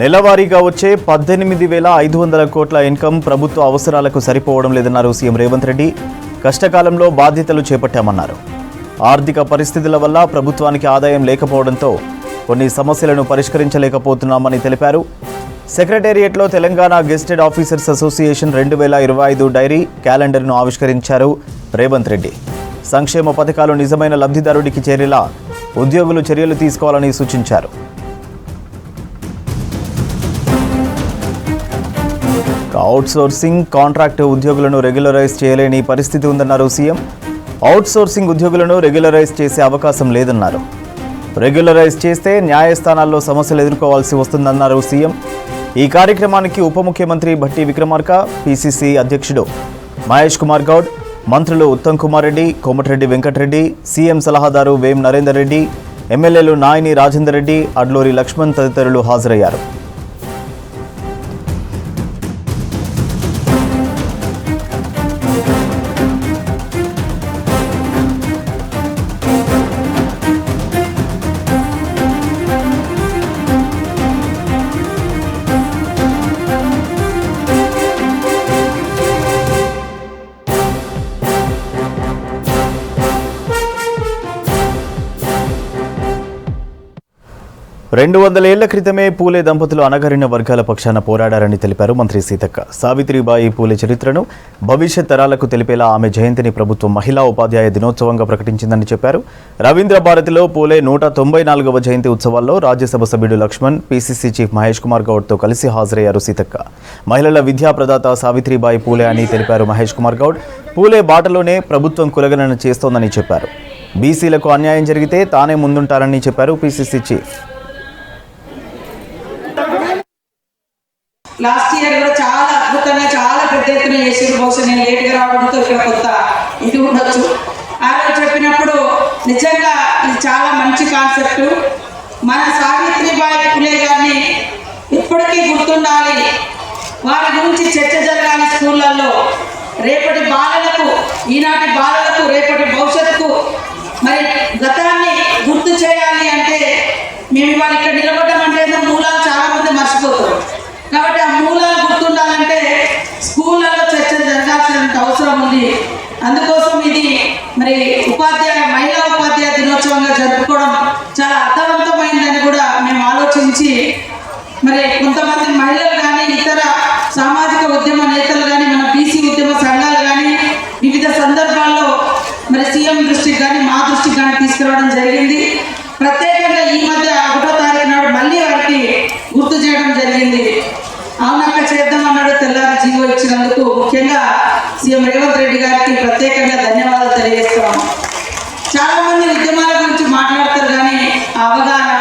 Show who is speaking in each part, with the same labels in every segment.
Speaker 1: నెలవారీగా వచ్చే 18,500 కోట్ల ఇన్కమ్ ప్రభుత్వ అవసరాలకు సరిపోవడం లేదన్నారు సీఎం రేవంత్ రెడ్డి. కష్టకాలంలో బాధ్యతలు చేపట్టామన్నారు. ఆర్థిక పరిస్థితుల వల్ల ప్రభుత్వానికి ఆదాయం లేకపోవడంతో కొన్ని సమస్యలను పరిష్కరించలేకపోతున్నామని తెలిపారు. సెక్రటేరియట్లో Telangana gazetted officers association 2025 diary క్యాలెండర్ను ఆవిష్కరించారు రేవంత్ రెడ్డి. సంక్షేమ పథకాలు నిజమైన లబ్ధిదారుడికి చేరేలా ఉద్యోగులు చర్యలు తీసుకోవాలని సూచించారు. అవుట్సోర్సింగ్ కాంట్రాక్ట్ ఉద్యోగులను రెగ్యులరైజ్ చేయలేని పరిస్థితి ఉందన్నారు సీఎం. అవుట్సోర్సింగ్ ఉద్యోగులను రెగ్యులరైజ్ చేసే అవకాశం లేదన్నారు. రెగ్యులరైజ్ చేస్తే న్యాయస్థానాల్లో సమస్యలు ఎదుర్కోవాల్సి వస్తుందన్నారు సీఎం. ఈ కార్యక్రమానికి ఉప ముఖ్యమంత్రి భట్టి విక్రమార్క, పిసిసి అధ్యక్షుడు మహేష్ కుమార్ గౌడ్, మంత్రులు ఉత్తమ్ కుమార్ రెడ్డి, కోమటిరెడ్డి వెంకటరెడ్డి, సీఎం సలహాదారు వేం నరేందర్ రెడ్డి, ఎమ్మెల్యేలు నాయని రాజేందర్ రెడ్డి, అడ్లూరి లక్ష్మణ్ తదితరులు హాజరయ్యారు. రెండు 200 ఏళ్ల క్రితమే పూలే దంపతులు అణగారిన వర్గాల పక్షాన పోరాడారని తెలిపారు మంత్రి సీతక్క. సావిత్రిబాయి పూలే చరిత్రను భవిష్యత్ తరాలకు తెలిపేలా ఆమె జయంతిని ప్రభుత్వం మహిళా ఉపాధ్యాయ దినోత్సవంగా ప్రకటించిందని చెప్పారు. రవీంద్ర భారతిలో పూలే 194వ జయంతి ఉత్సవాల్లో రాజ్యసభ సభ్యుడు లక్ష్మణ్, పిసిసి చీఫ్ మహేష్ కుమార్ గౌడ్తో కలిసి హాజరయ్యారు సీతక్క. మహిళల విద్యా ప్రదాత సావిత్రిబాయి పూలే అని తెలిపారు మహేష్ కుమార్ గౌడ్. పూలే బాటలోనే ప్రభుత్వం కులగణన చేస్తోందని చెప్పారు. బీసీలకు అన్యాయం జరిగితే తానే ముందుంటారని చెప్పారు పిసిసి చీఫ్.
Speaker 2: లాస్ట్ ఇయర్ కూడా చాలా అద్భుతంగా చాలా పెద్ద ఎత్తున చేసారు. బహుశా నేను లేట్గా రావడంతో ఇక్కడ కొత్త ఇది ఉండొచ్చు. ఆ రోజు చెప్పినప్పుడు నిజంగా ఇది చాలా మంచి కాన్సెప్ట్. మన సావిత్రిబాయి పూలే గారిని ఇప్పటికీ గుర్తుండాలి. వారి గురించి చర్చ జరగాలి స్కూళ్ళల్లో. రేపటి బాలలకు, ఈనాటి బాలలకు, రేపటి భవిష్యత్తుకు మరి గతాన్ని గుర్తు చేయాలి అంటే మేము ఇవాళ ఇక్కడ నిలబడడం అంటే మూలాలు చాలా మంది మర్చిపోతారు. కాబట్టి ఆ మూలాలు గుర్తుండాలంటే స్కూళ్ళలో చర్చలు జరగాల్సిన అవసరం ఉంది. అందుకోసం ఇది మరి మహిళా ఉపాధ్యాయ దినోత్సవంగా జరుపుకోవడం చాలా అర్థవంతమైందని కూడా మేము ఆలోచించి మరి కొంతమంది మహిళలు కానీ, ఇతర సామాజిక ఉద్యమ నేతలు కానీ, మన బీసీ ఉద్యమ సంఘాలు కానీ వివిధ సందర్భాల్లో మరి సీఎం దృష్టికి కానీ మా దృష్టికి కానీ తీసుకురావడం జరిగింది. ప్రత్యేకంగా ఈ మధ్య 1వ తారీఖు నాడు మళ్ళీ వారికి గుర్తు చేయడం జరిగింది. అవునక్క చేద్దామన్నాడు తెల్లారి జీవో ఇచ్చినందుకు ముఖ్యంగా సీఎం రేవంత్ రెడ్డి గారికి ప్రత్యేకంగా ధన్యవాదాలు తెలియజేస్తున్నాం. చాలా మంది ఉద్యమాల గురించి మాట్లాడతారు కానీ ఆ అవగాహన,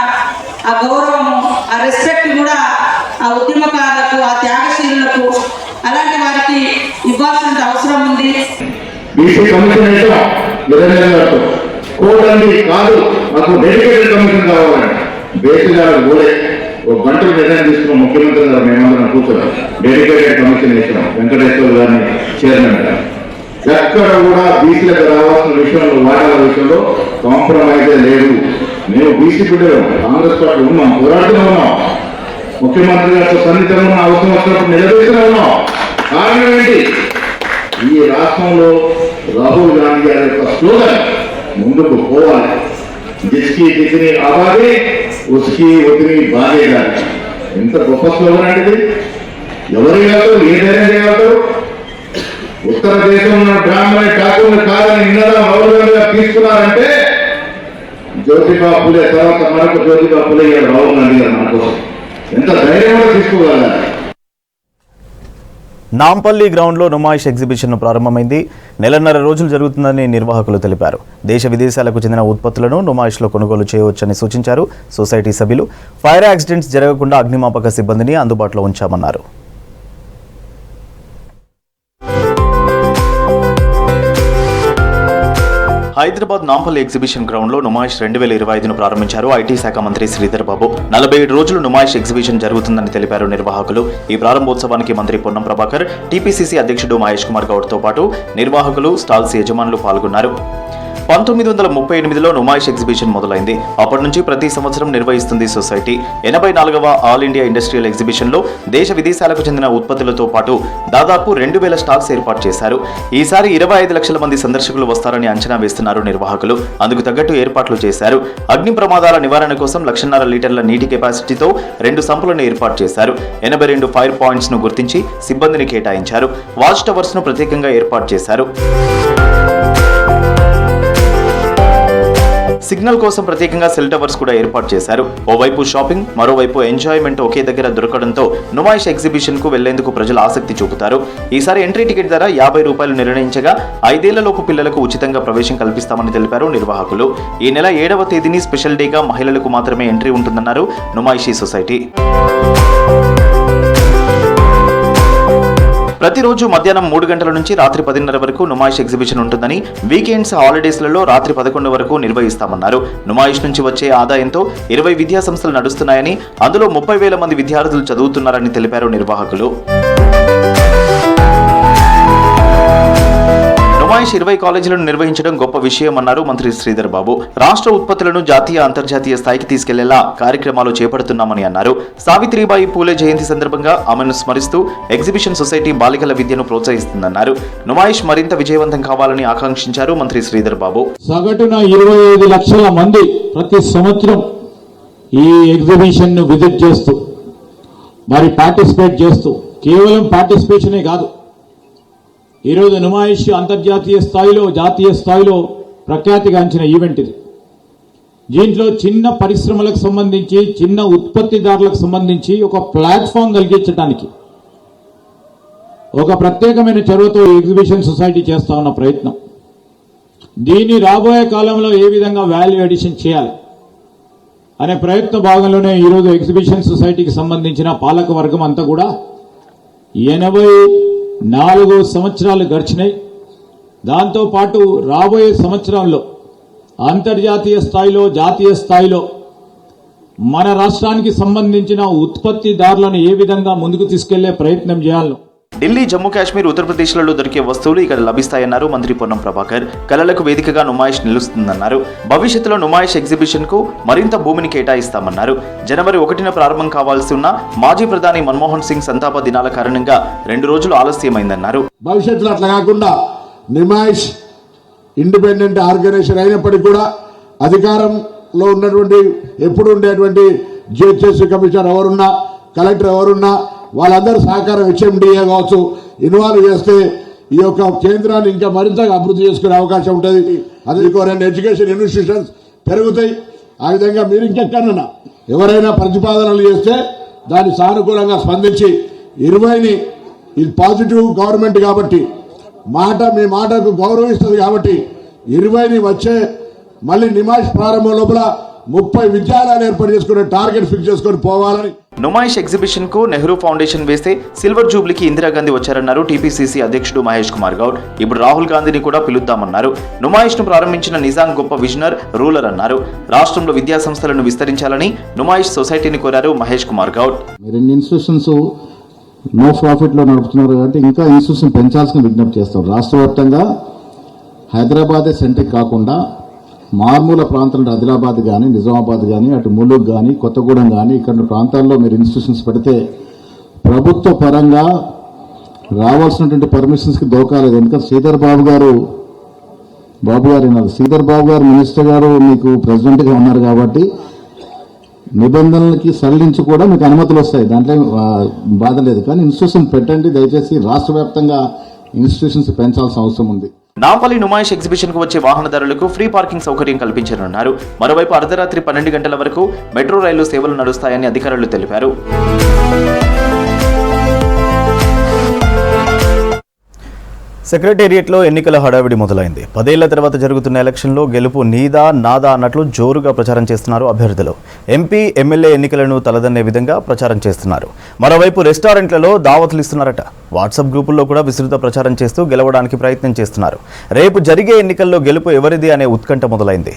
Speaker 2: ఆ గౌరవము, ఆ రెస్పెక్ట్ కూడా ఆ ఉద్యమకారులకు, ఆ త్యాగశీలులకు అలాంటి వారికి ఇవ్వాల్సిన అవసరం ఉంది.
Speaker 3: కాదు మాకు డెడికేటెడ్ కమిషన్ కావాలని బేసిక్ కూడా ఒక గంటలు నిర్ణయం తీసుకున్నాం. ముఖ్యమంత్రి గారు మేమందరం కూర్చున్నాం, డెడికేటెడ్ కమిషన్ వేసినాం. వెంకటేశ్వర గారిని చైర్మన్ గా. ఎక్కడ కూడా బీసీలకు రావాల్సిన విషయంలో, వాటాల విషయంలో కాంప్రమైజ్ లేదు. మేము బీసీ బిడ్డలు, కాంగ్రెస్ పార్టీ ఉన్నాం, పోరాడుతూనే ఉన్నాం. ముఖ్యమంత్రి గారితో సన్నిహితంగా అవసరం వచ్చినప్పుడు నిలబెడుతూనే ఉన్నాం. కారణం ఏంటి? ఈ రాష్ట్రంలో రాహుల్ గాంధీ గారి యొక్క స్లోగన్ ముందుకు పోవాలి. జిస్కి జితని ఆబాది ఉస్కి ఉతిని బాగేదాలి. ఎంత గొప్ప స్లోగన్ అంటే ఎవరు కాదు, ఏ ధైర్యం చేయగలుగుతారు? ఉత్తర దేశంలో బ్రాహ్మణ ఠాకూర్ని కాదని నిన్నదా మౌలికంగా తీసుకున్నారంటే జ్యోతిబా పూలే తర్వాత మరొక జ్యోతిబా పూలే గారు, రాహుల్ గాంధీ గారు మన కోసం ఎంత ధైర్యంగా తీసుకోగలగాలి.
Speaker 1: నాంపల్లి గ్రౌండ్లో నుమాయిష్ ఎగ్జిబిషన్ ప్రారంభమైంది. 1.5 రోజులు జరుగుతుందని నిర్వాహకులు తెలిపారు. దేశ విదేశాలకు చెందిన ఉత్పత్తులను నుమాయిష్లో కొనుగోలు చేయవచ్చని సూచించారు సొసైటీ సభ్యులు. ఫైర్ యాక్సిడెంట్స్ జరగకుండా అగ్నిమాపక సిబ్బందిని అందుబాటులో ఉంచామన్నారు. హైదరాబాద్ నాంపల్లి ఎగ్జిబిషన్ గ్రౌండ్లో నుమాయిష్ 2025ను ప్రారంభించారు ఐటీ శాఖ మంత్రి శ్రీధర్ బాబు. 47 రోజులు నుమాయిష్ ఎగ్జిబిషన్ జరుగుతుందని తెలిపారు నిర్వాహకులు. ఈ ప్రారంభోత్సవానికి మంత్రి పొన్నం ప్రభాకర్, టీపీసీసీ అధ్యక్షుడు మహేష్ కుమార్ గౌడ్తో పాటు నిర్వాహకులు, స్టాల్స్ యజమానులు పాల్గొన్నారు. 1938లో నుమాయిష్ ఎగ్జిబిషన్ మొదలైంది. అప్పటి నుంచి ప్రతి సంవత్సరం నిర్వహిస్తుంది సొసైటీ. 84వ ఆల్ ఇండియా ఇండస్ట్రియల్ ఎగ్జిబిషన్ లో దేశ విదేశాలకు చెందిన ఉత్పత్తులతో పాటు దాదాపు 2000 స్టాల్స్ ఏర్పాటు చేశారు. ఈసారి 25 లక్షల మంది సందర్శకులు వస్తారని అంచనా వేస్తున్నారు నిర్వాహకులు. అందుకు తగ్గట్టు ఏర్పాట్లు చేశారు. అగ్ని ప్రమాదాల నివారణ కోసం 1.5 లీటర్ల నీటి కెపాసిటీతో 2 సంపులను ఏర్పాటు చేశారు. 82 ఫైర్ పాయింట్స్ ను గుర్తించి సిబ్బందిని కేటాయించారు. వాచ్ టవర్స్ ను ప్రత్యేకంగా ఏర్పాటు చేశారు. సిగ్నల్ కోసం ప్రత్యేకంగా సెల్ టవర్స్ కూడా ఏర్పాటు చేశారు. ఓవైపు షాపింగ్, మరోవైపు ఎంజాయ్మెంట్ ఒకే దగ్గర దొరకడంతో నుమాయిష్ ఎగ్జిబిషన్ కు వెళ్లేందుకు ప్రజలు ఆసక్తి చూపుతారు. ఈసారి ఎంట్రీ టికెట్ ధర ₹50 నిర్ణయించగా 5 ఏళ్లలోపు పిల్లలకు ఉచితంగా ప్రవేశం కల్పిస్తామని తెలిపారు నిర్వాహకులు. ఈ నెల 7వ తేదీని స్పెషల్ డేగా మహిళలకు మాత్రమే ఎంట్రీ ఉంటుందన్నారు నుమాయిషీ సొసైటీ. ప్రతిరోజు మధ్యాహ్నం 3 గంటల నుంచి రాత్రి 10:30 వరకు నుమాయిష్ ఎగ్జిబిషన్ ఉంటుందని, వీకెండ్స్, హాలిడేస్లలో రాత్రి 11 వరకు నిర్వహిస్తామన్నారు. నుమాయిష్ నుంచి వచ్చే ఆదాయంతో 20 విద్యా సంస్థలు నడుస్తున్నాయని, అందులో 30,000 మంది విద్యార్థులు చదువుతున్నారని తెలిపారు నిర్వాహకులు. నుమాయిష్ 20 కాలేజీలను నిర్వహించడం గొప్ప విషయమన్నారు మంత్రి శ్రీధర్ బాబు. రాష్ట్ర ఉత్పత్తులను జాతీయ, అంతర్జాతీయ స్థాయికి తీసుకెళ్లేలా కార్యక్రమాలు చేపడుతున్నామని అన్నారు. సావిత్రిబాయి పూలే జయంతి సందర్భంగా ఆమెను స్మరిస్తూ ఎగ్జిబిషన్ సొసైటీ బాలికల విద్యను ప్రోత్సహిస్తుందన్నారు. నుమాయిష్ మరింత విజయవంతం కావాలని ఆకాంక్షించారు మంత్రి శ్రీధర్ బాబు.
Speaker 4: సగటున 25 లక్షల మంది ప్రతి సంవత్సరం ఈ ఎగ్జిబిషన్ ను విజిట్ చేస్తూ మరి పార్టిసిపేట్ చేస్తూ, కేవలం పార్టిసిపేషనే కాదు, ఈరోజు నుమాయిష్ అంతర్జాతీయ స్థాయిలో, జాతీయ స్థాయిలో ప్రఖ్యాతిగాంచిన ఈవెంట్ ఇది. దీంట్లో చిన్న పరిశ్రమలకు సంబంధించి, చిన్న ఉత్పత్తిదారులకు సంబంధించి ఒక ప్లాట్ఫామ్ కలిగించడానికి ఒక ప్రత్యేకమైన చొరవతో ఎగ్జిబిషన్ సొసైటీ చేస్తా ఉన్న ప్రయత్నం. దీన్ని రాబోయే కాలంలో ఏ విధంగా వాల్యూ అడిషన్ చేయాలి అనే ప్రయత్న భాగంలోనే ఈరోజు ఎగ్జిబిషన్ సొసైటీకి సంబంధించిన పాలక వర్గం అంతా కూడా 84 సంవత్సరాలు గడిచినాయి. దాంతోపాటు రాబోయే సంవత్సరంలో అంతర్జాతీయ స్థాయిలో, జాతీయ స్థాయిలో మన రాష్ట్రానికి సంబంధించిన ఉత్పత్తిదారులను ఏ విధంగా ముందుకు తీసుకెళ్లే ప్రయత్నం చేయాలి.
Speaker 1: ఢిల్లీ, జమ్మూ కాశ్మీర్, ఉత్తరప్రదేశ్లలో దొరికే వస్తువులు ఇక్కడ లభిస్తాయన్నారు మంత్రి పొన్నం ప్రభాకర్. కళలకు వేదికగా నుమాయిష్ నిలుస్తుందన్నారు. భవిష్యత్తులో నుమాయిష్ ఎగ్జిబిషన్ కు మరింత భూమిని కేటాయిస్తామన్నారు. జనవరి 1న ప్రారంభం కావాల్సి ఉన్న మాజీ ప్రధాని మన్మోహన్ సింగ్ సంతాప దినాల కారణంగా 2 రోజులు ఆలస్యమైందన్నారు.
Speaker 5: భవిష్యత్తులో అట్లా కాకుండా నుమాయిష్ ఇండిపెండెంట్ ఆర్గనైజేషన్ అయినప్పటికీ కూడా అధికారంలో ఉన్నటువంటి, ఎప్పుడు ఉండేటువంటి జిహెచ్ఎస్సీ కమిషనర్ ఎవరున్నా, కలెక్టర్ ఎవరున్నా వాళ్ళందరూ సహకారం హెచ్ఎండిఏ కావచ్చు ఇన్వాల్వ్ చేస్తే ఈ యొక్క కేంద్రాన్ని ఇంకా మరింతగా అభివృద్ధి చేసుకునే అవకాశం ఉంటుంది. అది ఇంకో 2 ఎడ్యుకేషన్ ఇన్స్టిట్యూషన్స్ పెరుగుతాయి. ఆ విధంగా మీరు ఇంకెక్కడన్నా ఎవరైనా ప్రతిపాదనలు చేస్తే దాన్ని సానుకూలంగా స్పందించి 20ని, ఇది పాజిటివ్ గవర్నమెంట్ కాబట్టి మీ మాటకు గౌరవిస్తుంది కాబట్టి 20ని వచ్చే మళ్ళీ నిమాయిష్ ప్రారంభం లోపల 30 విద్యాలయాలు ఏర్పాటు చేసుకునే టార్గెట్ ఫిక్స్ చేసుకొని పోవాలని.
Speaker 1: నుమాయిష్ ఎగ్జిబిషన్ కు నెహ్రూ ఫౌండేషన్ వేస్తే సిల్వర్ జూబ్లీకి ఇందిరాగాంధీ వచ్చారన్నారు టీపీసీసీ అధ్యక్షుడు మహేష్ కుమార్ గౌడ్. ఇప్పుడు రాహుల్ గాంధీని కూడా పిలుద్దామన్నారు. నుమాయిష్ ను ప్రారంభించిన నిజాం గొప్ప విజనర్, రూలర్ అన్నారు. రాష్ట్రంలో విద్యా సంస్థలను విస్తరించాలని నుమాయిష్ సొసైటీని కోరారు Mahesh Kumar Goud.
Speaker 6: Institutions no profit లో నడుపుతున్నారు కాబట్టి ఇంకా ఇన్స్టిట్యూషన్ పెంచాల్సిన విజ్ఞప్తి చేస్తాం. రాష్ట్ర వ్యాప్తంగా హైదరాబాదే సెంట్రిక్ కాకుండా మారుమూల ప్రాంతాలు ఆదిలాబాద్ కానీ, నిజామాబాద్ కానీ, అటు ములుగు కానీ, కొత్తగూడెం కానీ ఇక్కడ ప్రాంతాల్లో మీరు ఇన్స్టిట్యూషన్స్ పెడితే ప్రభుత్వ పరంగా రావాల్సినటువంటి పర్మిషన్స్ కి దోకాలేదు. ఎందుకంటే శ్రీధర్ బాబు గారు మినిస్టర్ గారు మీకు ప్రెసిడెంట్ గా ఉన్నారు కాబట్టి నిబంధనలకి సడలించి కూడా మీకు అనుమతులు వస్తాయి, దాంట్లో బాధ లేదు. కానీ ఇన్స్టిట్యూషన్ పెట్టండి దయచేసి. రాష్ట్ర వ్యాప్తంగా ఇన్స్టిట్యూషన్స్ పెంచాల్సిన అవసరం ఉంది.
Speaker 1: నాంపల్లి నుమాయిష్ ఎగ్జిబిషన్ కు వచ్చే వాహనదారులకు ఫ్రీ పార్కింగ్ సౌకర్యం కల్పించనున్నారు. మరోవైపు అర్ధరాత్రి 12 గంటల వరకు మెట్రో రైలు సేవలు నడుస్తాయని అధికారులు తెలిపారు. సెక్రటేరియట్లో ఎన్నికల హడావిడి మొదలైంది. 10 ఏళ్ల తర్వాత జరుగుతున్న ఎలక్షన్లో గెలుపు నీదా నాదా అన్నట్లు జోరుగా ప్రచారం చేస్తున్నారు అభ్యర్థులు. ఎంపీ, ఎమ్మెల్యే ఎన్నికలను తలదన్నే విధంగా ప్రచారం చేస్తున్నారు. మరోవైపు రెస్టారెంట్లలో దావతులు ఇస్తున్నారట. వాట్సాప్ గ్రూపుల్లో కూడా విస్తృత ప్రచారం చేస్తూ గెలవడానికి ప్రయత్నం చేస్తున్నారు. రేపు జరిగే ఎన్నికల్లో గెలుపు ఎవరిది అనే ఉత్కంఠ మొదలైంది.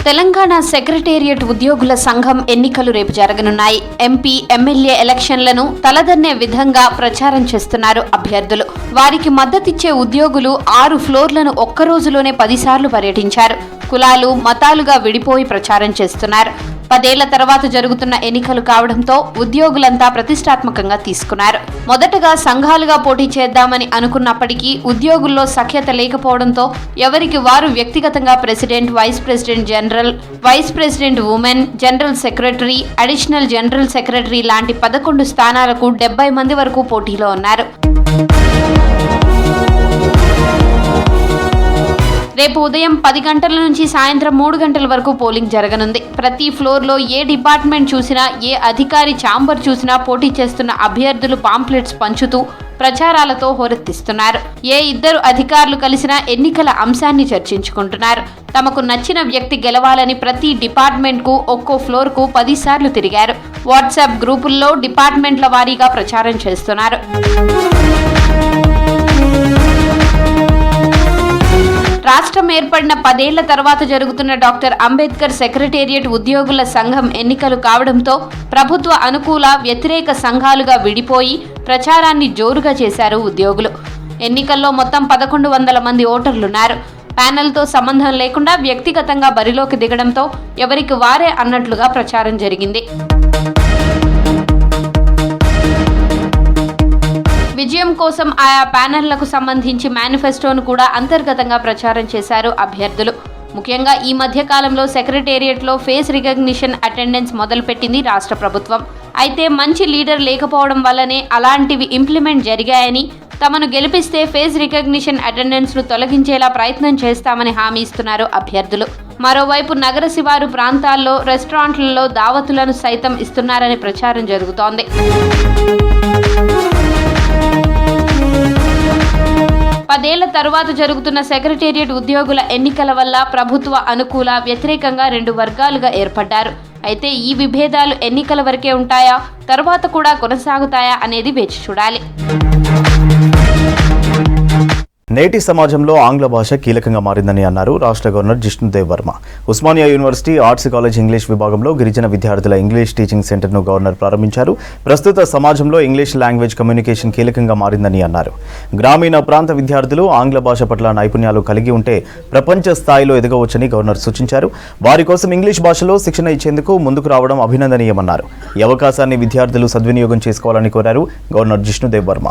Speaker 7: తెలంగాణ సెక్రటేరియట్ ఉద్యోగుల సంఘం ఎన్నికలు రేపు జరగనున్నాయి. ఎంపీ, ఎమ్మెల్యే ఎలక్షన్లను తలదన్నే విధంగా ప్రచారం చేస్తున్నారు అభ్యర్థులు. వారికి మద్దతిచ్చే ఉద్యోగులు 6 ఫ్లోర్లను ఒక్క రోజులోనే 10 సార్లు పర్యటించారు. కులాలు, మతాలుగా విడిపోయి ప్రచారం చేస్తున్నారు. 10 ఏళ్ల తర్వాత జరుగుతున్న ఎన్నికలు కావడంతో ఉద్యోగులంతా ప్రతిష్టాత్మకంగా తీసుకున్నారు. మొదటగా సంఘాలుగా పోటీ చేద్దామని అనుకున్నప్పటికీ ఉద్యోగుల్లో సఖ్యత లేకపోవడంతో ఎవరికి వారు వ్యక్తిగతంగా president, vice president general, vice president women, general secretary, additional general secretary లాంటి 11 స్థానాలకు 70 మంది వరకు పోటీలో ఉన్నారు. రేపు ఉదయం 10 గంటల నుంచి సాయంత్రం 3 గంటల వరకు పోలింగ్ జరగనుంది. ప్రతి ఫ్లోర్లో ఏ డిపార్ట్మెంట్ చూసినా, ఏ అధికారి ఛాంబర్ చూసినా పోటీ చేస్తున్న అభ్యర్థులు పాంప్లెట్స్ పంచుతూ ప్రచారాలతో హోరెత్తిస్తున్నారు. ఏ 2 అధికారులు కలిసినా ఎన్నికల అంశాన్ని చర్చించుకుంటున్నారు. తమకు నచ్చిన వ్యక్తి గెలవాలని ప్రతి డిపార్ట్మెంట్కు ఒక్కో ఫ్లోర్కు 10 సార్లు తిరిగారు. వాట్సాప్ గ్రూపుల్లో డిపార్ట్మెంట్ల వారీగా ప్రచారం చేస్తున్నారు. రాష్ట్రం ఏర్పడిన 10 ఏళ్ల తర్వాత జరుగుతున్న డాక్టర్ అంబేద్కర్ సెక్రటేరియట్ ఉద్యోగుల సంఘం ఎన్నికలు కావడంతో ప్రభుత్వ అనుకూల, వ్యతిరేక సంఘాలుగా విడిపోయి ప్రచారాన్ని జోరుగా చేశారు ఉద్యోగులు. ఎన్నికల్లో మొత్తం 1100 మంది ఓటర్లున్నారు. ప్యానెల్తో సంబంధం లేకుండా వ్యక్తిగతంగా బరిలోకి దిగడంతో ఎవరికి వారే అన్నట్లుగా ప్రచారం జరిగింది. విజయం కోసం ఆయా ప్యానెళ్లకు సంబంధించి మేనిఫెస్టోను కూడా అంతర్గతంగా ప్రచారం చేశారు అభ్యర్థులు. ముఖ్యంగా ఈ మధ్య కాలంలో సెక్రటేరియట్లో ఫేస్ రికగ్నిషన్ అటెండెన్స్ మొదలుపెట్టింది రాష్ట్ర ప్రభుత్వం. అయితే మంచి లీడర్ లేకపోవడం వల్లనే అలాంటివి ఇంప్లిమెంట్ జరిగాయని, తమను గెలిపిస్తే ఫేస్ రికగ్నిషన్ అటెండెన్స్ను తొలగించేలా ప్రయత్నం చేస్తామని హామీ ఇస్తున్నారు అభ్యర్థులు. మరోవైపు నగర శివారు ప్రాంతాల్లో రెస్టారెంట్లలో దావతులను సైతం ఇస్తున్నారని ప్రచారం జరుగుతోంది. 10 ఏళ్ల తరువాత జరుగుతున్న సెక్రటేరియట్ ఉద్యోగుల ఎన్నికల వల్ల ప్రభుత్వ అనుకూల, వ్యతిరేకంగా 2 వర్గాలుగా ఏర్పడ్డారు. అయితే ఈ విభేదాలు ఎన్నికల వరకే ఉంటాయా, తర్వాత కూడా కొనసాగుతాయా అనేది వేచి చూడాలి.
Speaker 1: నేటి సమాజంలో ఆంగ్ల భాష కీలకంగా మారిందని అన్నారు రాష్ట్ర governor Jishnu Dev Varma. Osmania university arts college English విభాగంలో గిరిజన విద్యార్థుల ఇంగ్లీష్ టీచింగ్ సెంటర్ను గవర్నర్ ప్రారంభించారు. ప్రస్తుత సమాజంలో ఇంగ్లీష్ లాంగ్వేజ్ కమ్యూనికేషన్ కీలకంగా మారిందని అన్నారు. గ్రామీణ ప్రాంత విద్యార్థులు ఆంగ్ల భాష పట్ల నైపుణ్యాలు కలిగి ఉంటే ప్రపంచ స్థాయిలో ఎదగవచ్చని గవర్నర్ సూచించారు. వారి కోసం ఇంగ్లీష్ భాషలో శిక్షణ ఇచ్చేందుకు ముందుకు రావడం అభినందనీయమన్నారు. ఈ అవకాశాన్ని విద్యార్థులు సద్వినియోగం చేసుకోవాలని కోరారు governor Jishnu Dev Varma.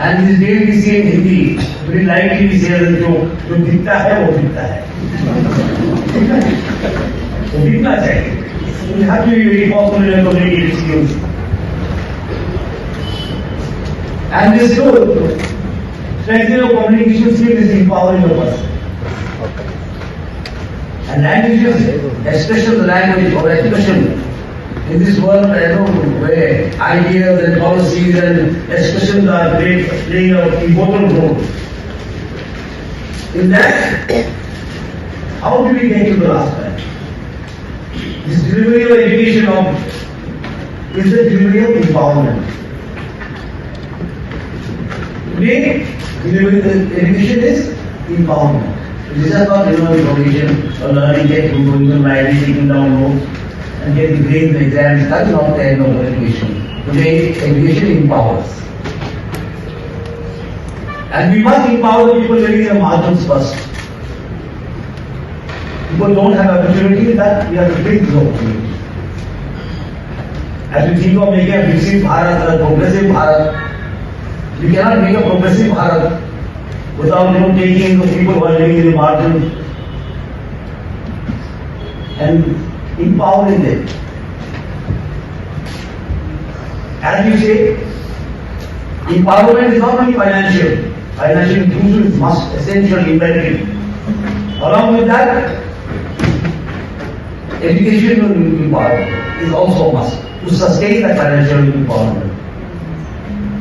Speaker 8: And this day we say in Hindi, very lightly we say that जो दिखता है वो दिखता है, वो दिखना चाहिए. So you have to be very popular in communication skills. And this too, strengthening of communication skills is empowering a person. And languages, especially the language of expression. In this world, I know where ideas and policies and expressions are playing an important role. In that, how do we get to the last part? This delivery of education is the delivery of empowerment. Today, delivery of education is empowerment. This is not information or learning, get to going to library, taking down notes, and get the grades and exams. That is not the end of education. Today, education empowers. And we must empower the people living in the margins first. People don't have opportunity, that we have to bring this opportunity. As we think of making a Viksit Bharat, a progressive Bharat, we cannot make a progressive Bharat without taking the people who are living in the margins and empowering them. As you say, empowerment is not only financial. Financial inclusion is must, essential, imperative. Along with that, education empowerment is also a must to sustain that financial empowerment.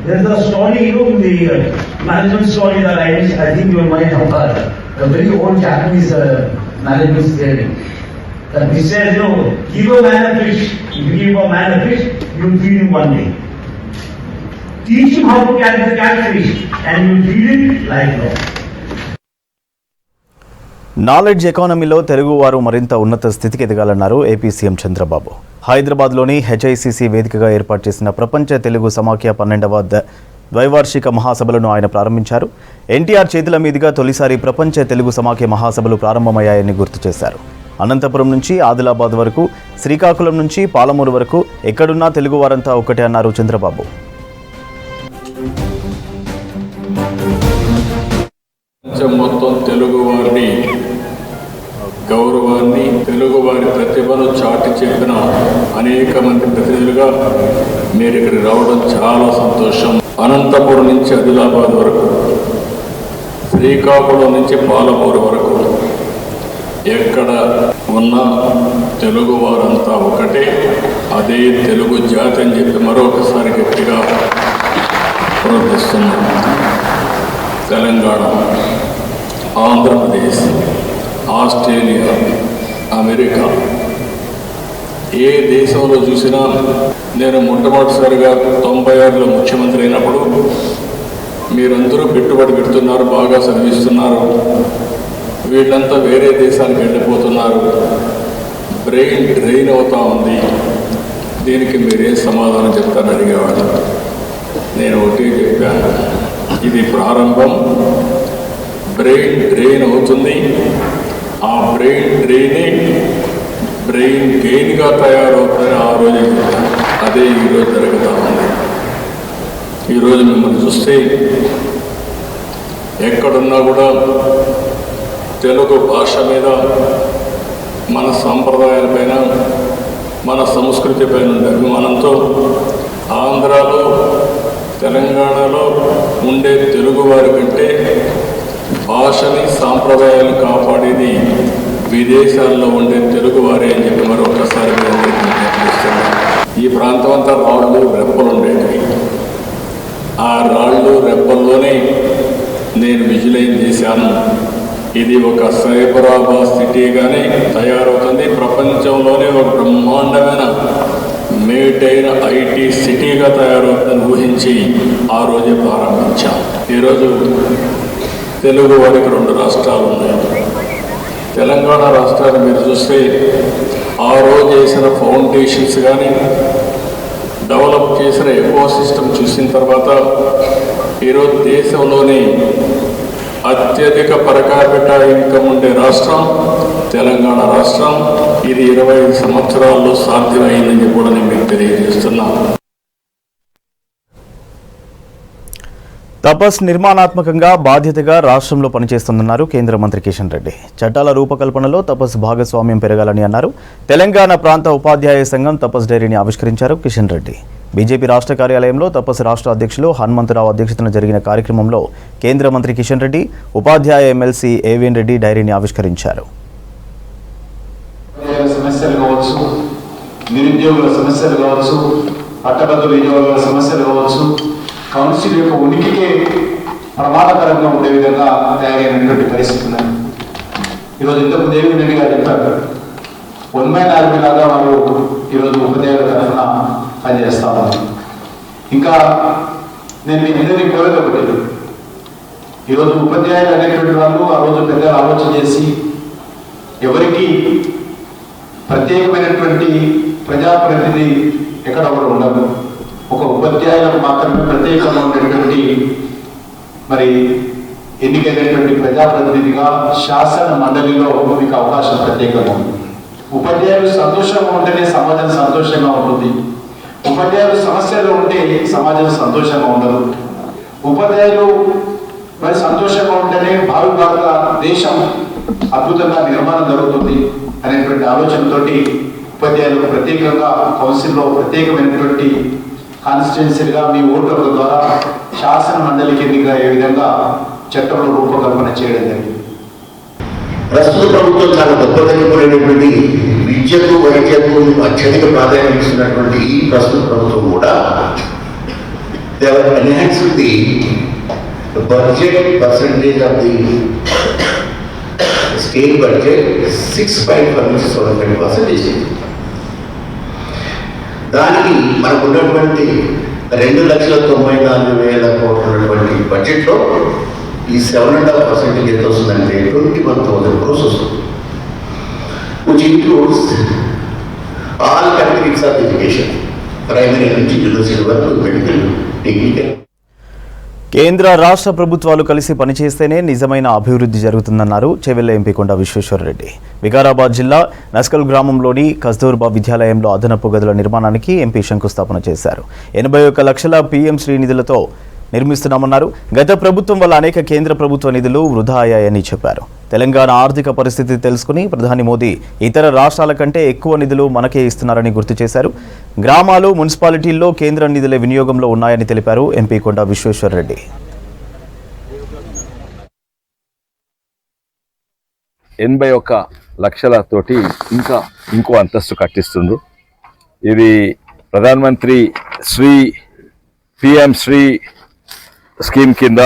Speaker 8: There is a story, in the management story that I think you might have heard, a very old Japanese management theory. That he says, give a man a fish. If you give a man a fish, you will feed him one day. Teach him how to catch the catfish, and you will feed him lifelong.
Speaker 1: Knowledge ఎకానమీలో తెలుగువారు మరింత ఉన్నత స్థితికి ఎదగాలన్నారు AP CM Chandrababu. హైదరాబాద్లోని HICC వేదికగా ఏర్పాటు చేసిన ప్రపంచ తెలుగు సమాఖ్య 12వ ద్వైవార్షిక మహాసభలను ఆయన ప్రారంభించారు. ఎన్టీఆర్ చేతుల మీదుగా తొలిసారి ప్రపంచ తెలుగు సమాఖ్య మహాసభలు ప్రారంభమయ్యాయని గుర్తు చేశారు. అనంతపురం నుంచి ఆదిలాబాద్ వరకు, శ్రీకాకుళం నుంచి పాలమూరు వరకు ఎక్కడున్నా తెలుగువారంతా ఒక్కటే అన్నారు చంద్రబాబు.
Speaker 9: మొత్తం తెలుగువారిని గౌరవాన్ని, తెలుగువారి ప్రతిభను చాటి చెప్పిన అనేక మంది ప్రతినిధులుగా మీరు ఇక్కడికి రావడం చాలా సంతోషం. అనంతపురం నుంచి ఆదిలాబాద్ వరకు, శ్రీకాకుళం నుంచి పాలమూరు వరకు ఎక్కడ ఉన్న తెలుగువారంతా ఒకటే, అదే తెలుగు జాతి అని చెప్పి మరొకసారి గట్టిగా ప్రవర్తిస్తున్నాం. తెలంగాణ, ఆంధ్రప్రదేశ్, ఆస్ట్రేలియా, అమెరికా, ఏ దేశంలో చూసినా నేను మొట్టమొదటిసారిగా 96లో ముఖ్యమంత్రి అయినప్పుడు మీరందరూ పెట్టుబడి పెడుతున్నారు, బాగా చదివిస్తున్నారు, వీళ్ళంతా వేరే దేశానికి వెళ్ళిపోతున్నారు, బ్రెయిన్ డ్రెయిన్ అవుతా ఉంది, దీనికి మీరేం సమాధానం చెప్తారని అడిగేవాడు. నేను ఒకటి చెప్పాను, ఇది ప్రారంభం, బ్రెయిన్ డ్రెయిన్ అవుతుంది, ఆ బ్రెయిన్ డ్రెయినే బ్రెయిన్ గెయిన్గా తయారవుతుందని ఆ రోజు చెప్పాను. అదే ఈరోజు జరుగుతూ ఉంది. ఈరోజు మిమ్మల్ని చూస్తే ఎక్కడున్నా కూడా తెలుగు భాష మీద, మన సాంప్రదాయాలపైన, మన సంస్కృతి పైన ఉండే అభిమానంతో ఆంధ్రాలో, తెలంగాణలో ఉండే తెలుగువారి కంటే భాషని, సాంప్రదాయాలు కాపాడేది విదేశాల్లో ఉండే తెలుగువారే అని చెప్పి మరొకసారి ఈ ప్రాంతం అంతా రాళ్ళు రెప్పలు ఉండేవి. ఆ రాళ్ళు రెప్పల్లోనే నేను విజువలైజ్ చేశాను. ఇది ఒక సైబరాబాద్ సిటీగానే తయారవుతుంది, ప్రపంచంలోనే ఒక బ్రహ్మాండమైన మేటైన ఐటీ సిటీగా తయారవుతుందని ఊహించి ఆ రోజే ప్రారంభించాం. ఈరోజు తెలుగు వారికి 2 రాష్ట్రాలు ఉన్నాయి. తెలంగాణ రాష్ట్రాన్ని మీరు చూస్తే ఆ రోజు చేసిన ఫౌండేషన్స్ కానీ, డెవలప్ చేసిన ఎకో సిస్టమ్ చూసిన తర్వాత ఈరోజు దేశంలోనే అత్యధిక పర్ క్యాపిటా ఇన్కమ్ ఉండే రాష్ట్రం తెలంగాణ రాష్ట్రం. ఇది 25 సంవత్సరాల్లో సాధ్యమైందని కూడా నేను మీకు తెలియజేస్తున్నాను.
Speaker 1: తపస్ నిర్మాణాత్మకంగా, బాధ్యతగా రాష్ట్రంలో పనిచేస్తుందన్నారు కేంద్ర మంత్రి కిషన్ రెడ్డి. చట్టాల రూపకల్పనలో తపస్ భాగస్వామ్యం పెరగాలని అన్నారు. తెలంగాణ ప్రాంత ఉపాధ్యాయ సంఘం తపస్ డైరీని ఆవిష్కరించారు కిషన్ రెడ్డి. బీజేపీ రాష్ట్ర కార్యాలయంలో తపస్ రాష్ట్ర అధ్యక్షులు హనుమంతరావు అధ్యక్షతన జరిగిన కార్యక్రమంలో కేంద్ర మంత్రి కిషన్ రెడ్డి, ఉపాధ్యాయ ఎమ్మెల్సీ ఏవిఎన్ రెడ్డి డైరీని ఆవిష్కరించారు.
Speaker 10: సమస్యలు కావచ్చు, నిరుద్యోగుల సమస్యలు కావచ్చు, పట్టభద్రుల ఉద్యోగుల సమస్యలు కావచ్చు, కౌన్సిల్ యొక్క ఉనికికే ప్రమాదకరంగా ఉండే విధంగా తయారైనటువంటి పరిస్థితి ఉన్నాయి. ఈరోజు ఇంతకు దేవిరెడ్డి రెడ్డి గారు చెప్పారు, 1/4 లాగా వాళ్ళు ఈరోజు ఉపాధ్యాయుల తరఫున పనిచేస్తా ఉన్నారు. ఇంకా నేను మీ అందరినీ కోరేది ఒకటి, ఈరోజు ఉపాధ్యాయులు అనేటువంటి వాళ్ళు ఆ రోజు పెద్దగా ఆలోచన చేసి ఎవరికి ప్రత్యేకమైనటువంటి ప్రజాప్రతినిధి ఎక్కడ ఒకటి ఉండదు, ఒక ఉపాధ్యాయులకు మాత్రమే ప్రత్యేకంగా ఉండేటువంటి మరి ఎన్నికైనటువంటి ప్రజాప్రతినిధిగా శాసన మండలిలో మీకు అవకాశం ప్రత్యేకంగా ఉంది. ఉపాధ్యాయులు సంతోషంగా ఉంటేనే సమాజం సంతోషంగా ఉంటుంది. ఉపాధ్యాయులు సమస్యలు ఉంటే సమాజం సంతోషంగా ఉండదు. ఉపాధ్యాయులు మరి సంతోషంగా ఉంటేనే భావి భారత దేశం అద్భుతంగా నిర్మాణం జరుగుతుంది అనేటువంటి ఆలోచనతోటి ఉపాధ్యాయులకు ప్రత్యేకంగా కౌన్సిల్లో ప్రత్యేకమైనటువంటి కాన్స్టిట్యున్సీలుగా మీ ఓటర్ల ద్వారా శాసన మండలికి ఎన్నిక అయ్యే విధంగా చట్టంలో రూపకల్పన చేయడం జరిగింది.
Speaker 3: ప్రస్తుత ప్రభుత్వం చాలా గొప్పదైనటువంటి విద్యకు, వైద్యకు అత్యధిక ప్రాధాన్యత ఇస్తున్నటువంటి ఈ ప్రస్తుత ప్రభుత్వం కూడా they have enhanced the budget percentage of the state budget 6.17%. దానికి మనకు ఉన్నటువంటి 2,94,000 కోట్ల బడ్జెట్లో
Speaker 6: ఈ 7.5% ఎంత వస్తుందంటే 21,000 crores వస్తుంది, which includes all categories of education, primary నుంచి యూనివర్సిటీ వరకు, మెడికల్, టెక్నికల్.
Speaker 1: కేంద్ర రాష్ట్ర ప్రభుత్వాలు కలిసి పనిచేస్తేనే నిజమైన అభివృద్ధి జరుగుతుందన్నారు చెవెళ్ల ఎంపీ కొండా విశ్వేశ్వరరెడ్డి. వికారాబాద్ జిల్లా నస్కల్ గ్రామంలోని కస్తూర్బా విద్యాలయంలో అదనపు గదుల నిర్మాణానికి ఎంపీ శంకుస్థాపన చేశారు. 81 లక్షల పీఎం శ్రీ నిధులతో నిర్మిస్తున్నామన్నారు. గత ప్రభుత్వం వల్ల అనేక కేంద్ర ప్రభుత్వ నిధులు వృధా అయ్యాయని చెప్పారు. తెలంగాణ ఆర్థిక పరిస్థితి తెలుసుకుని ప్రధాని మోదీ ఇతర రాష్ట్రాల కంటే ఎక్కువ నిధులు మనకే ఇస్తున్నారని గుర్తు చేశారు. గ్రామాలు, మున్సిపాలిటీల్లో కేంద్ర నిధుల వినియోగంలో ఉన్నాయని తెలిపారు ఎంపీ కొండా విశ్వేశ్వరరెడ్డి.
Speaker 11: 81 లక్షలతోటి ఇంకో అంతస్తు కట్టిస్తుండ్రు. ఇది ప్రధానమంత్రి పిఎం శ్రీ స్కీమ్ కింద